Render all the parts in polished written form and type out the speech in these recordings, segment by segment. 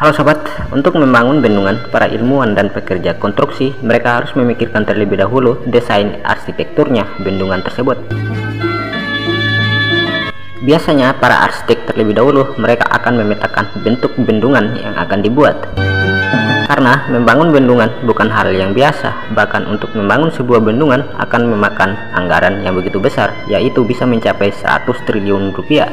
Halo sobat, untuk membangun bendungan, para ilmuwan dan pekerja konstruksi mereka harus memikirkan terlebih dahulu desain arsitekturnya bendungan tersebut. Biasanya para arsitek terlebih dahulu mereka akan memetakan bentuk bendungan yang akan dibuat. Karena membangun bendungan bukan hal yang biasa, bahkan untuk membangun sebuah bendungan akan memakan anggaran yang begitu besar, yaitu bisa mencapai 100 triliun rupiah.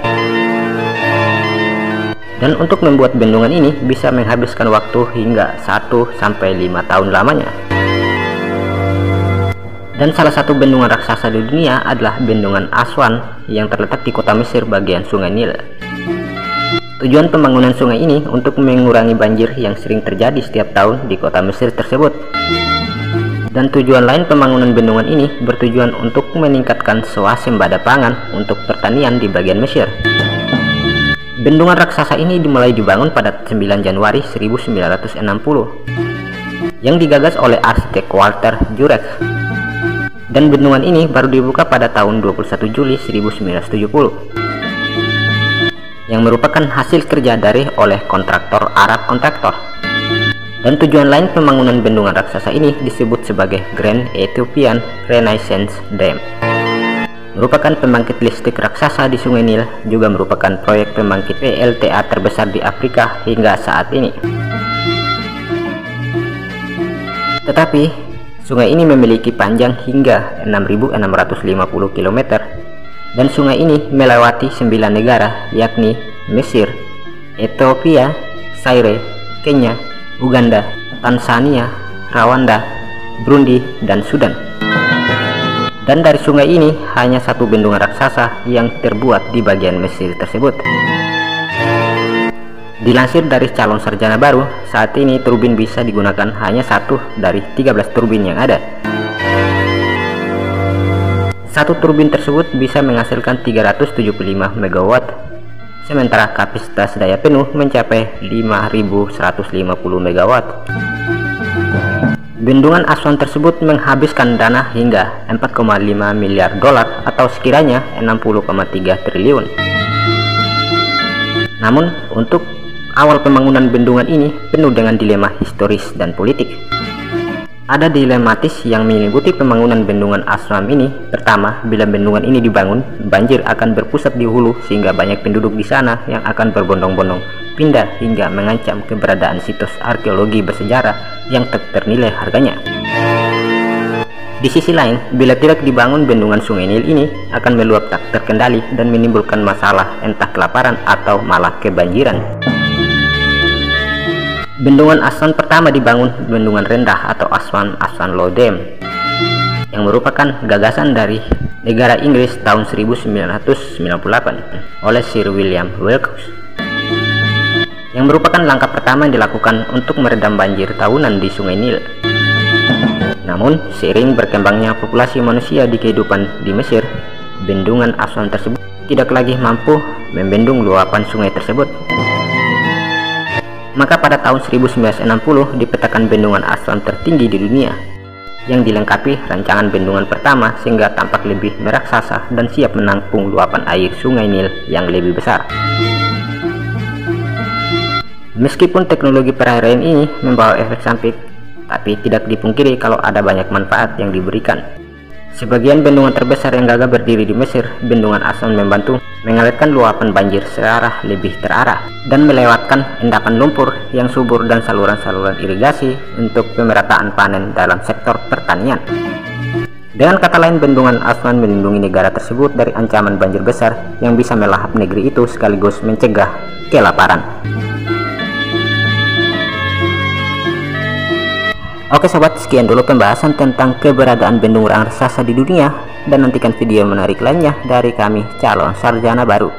Dan untuk membuat bendungan ini bisa menghabiskan waktu hingga 1-5 tahun lamanya. Dan salah satu bendungan raksasa di dunia adalah bendungan Aswan yang terletak di kota Mesir bagian Sungai Nil. Tujuan pembangunan sungai ini untuk mengurangi banjir yang sering terjadi setiap tahun di kota Mesir tersebut. Dan tujuan lain pembangunan bendungan ini bertujuan untuk meningkatkan swasembada pangan untuk pertanian di bagian Mesir. Bendungan raksasa ini dimulai dibangun pada 9 Januari 1960 yang digagas oleh arsitek Walter Jurek. Dan bendungan ini baru dibuka pada tahun 21 Juli 1970 yang merupakan hasil kerja dari oleh kontraktor Arab Kontraktor. Dan tujuan lain pembangunan bendungan raksasa ini disebut sebagai Grand Ethiopian Renaissance Dam. Merupakan pembangkit listrik raksasa di Sungai Nil, juga merupakan proyek pembangkit PLTA terbesar di Afrika hingga saat ini. Tetapi, sungai ini memiliki panjang hingga 6.650 km, dan sungai ini melewati 9 negara, yakni Mesir, Ethiopia, Zaire, Kenya, Uganda, Tanzania, Rwanda, Burundi, dan Sudan. Dan dari sungai ini hanya satu bendungan raksasa yang terbuat di bagian Mesir tersebut. Dilansir dari calon sarjana baru, saat ini turbin bisa digunakan hanya satu dari 13 turbin yang ada. Satu turbin tersebut bisa menghasilkan 375 MW, sementara kapasitas daya penuh mencapai 5.150 MW. Bendungan Aswan tersebut menghabiskan dana hingga 4,5 miliar dolar atau sekiranya 60,3 triliun. Namun, untuk awal pembangunan bendungan ini penuh dengan dilema historis dan politik. Ada dilematis yang meliputi pembangunan bendungan Aswan ini. Pertama, bila bendungan ini dibangun, banjir akan berpusat di hulu sehingga banyak penduduk di sana yang akan berbondong-bondong pindah hingga mengancam keberadaan situs arkeologi bersejarah yang ternilai harganya. Di sisi lain, bila tidak dibangun, bendungan Sungai Nil ini akan meluap tak terkendali dan menimbulkan masalah entah kelaparan atau malah kebanjiran. Bendungan Aswan pertama dibangun bendungan rendah atau Aswan Low Dam yang merupakan gagasan dari negara Inggris tahun 1998 oleh Sir William Wilkes, yang merupakan langkah pertama yang dilakukan untuk meredam banjir tahunan di Sungai Nil. Namun, seiring berkembangnya populasi manusia di kehidupan di Mesir, bendungan Aswan tersebut tidak lagi mampu membendung luapan sungai tersebut. Maka pada tahun 1960 dipetakan bendungan Aswan tertinggi di dunia, yang dilengkapi rancangan bendungan pertama sehingga tampak lebih meraksasa dan siap menampung luapan air Sungai Nil yang lebih besar. Meskipun teknologi perairan ini membawa efek samping, tapi tidak dipungkiri kalau ada banyak manfaat yang diberikan. Sebagian bendungan terbesar yang gagah berdiri di Mesir, bendungan Aswan membantu mengalirkan luapan banjir secara lebih terarah dan melewatkan endapan lumpur yang subur dan saluran-saluran irigasi untuk pemerataan panen dalam sektor pertanian. Dengan kata lain, bendungan Aswan melindungi negara tersebut dari ancaman banjir besar yang bisa melahap negeri itu sekaligus mencegah kelaparan. Oke sobat, sekian dulu pembahasan tentang keberadaan bendungan raksasa di dunia, dan nantikan video menarik lainnya dari kami calon sarjana baru.